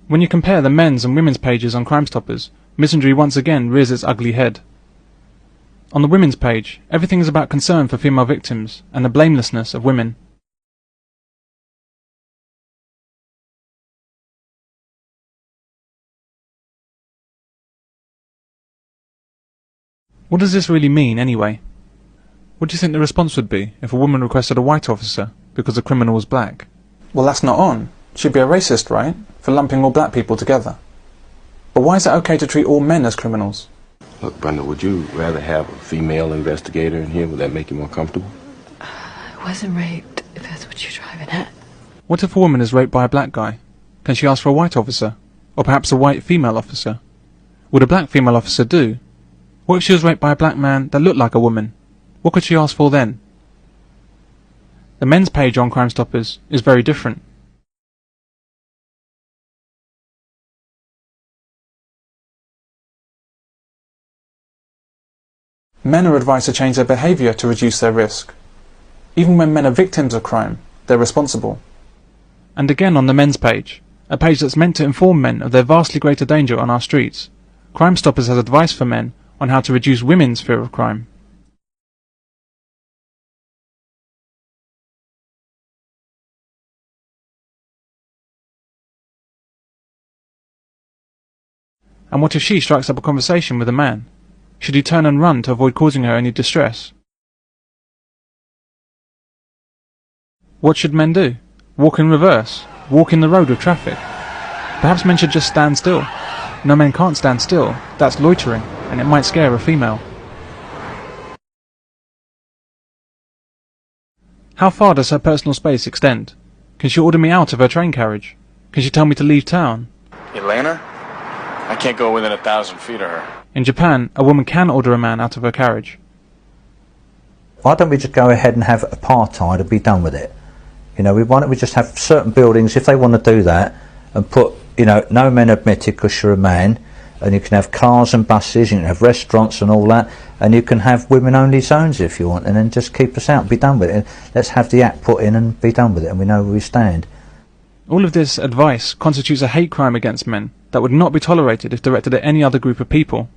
When you compare the men's and women's pages on Crime Stoppers, misandry once again rears its ugly head. On the women's page, everything is about concern for female victims and the blamelessness of women. What does this really mean, anyway? What do you think the response would be if a woman requested a white officer because the criminal was black? Well, that's not on. She'd be a racist, right? For lumping all black people together. But why is it okay to treat all men as criminals? Look, Brenda, would you rather have a female investigator in here? Would that make you more comfortable? I wasn't raped, if that's what you're driving at. What if a woman is raped by a black guy? Can she ask for a white officer? Or perhaps a white female officer? Would a black female officer do? What if she was raped by a black man that looked like a woman? What could she ask for then? The men's page on Crime Stoppers is very different. Men are advised to change their behaviour to reduce their risk. Even when men are victims of crime, they're responsible. And again on the men's page, a page that's meant to inform men of their vastly greater danger on our streets, Crime Stoppers has advice for men on how to reduce women's fear of crime. And what if she strikes up a conversation with a man? Should he turn and run to avoid causing her any distress? What should men do? Walk in reverse? Walk in the road with traffic? Perhaps men should just stand still. No, men can't stand still. That's loitering, and it might scare a female. How far does her personal space extend? Can she order me out of her train carriage? Can she tell me to leave town? Elena? I can't go within 1,000 feet of her. In Japan, a woman can order a man out of her carriage. Why don't we just go ahead and have apartheid and be done with it? You know, why don't we just have certain buildings, if they want to do that, and put, you know, no men admitted because you're a man, and you can have cars and buses, you can have restaurants and all that, and you can have women-only zones if you want, and then just keep us out and be done with it. And let's have the act put in and be done with it, and we know where we stand. All of this advice constitutes a hate crime against men that would not be tolerated if directed at any other group of people.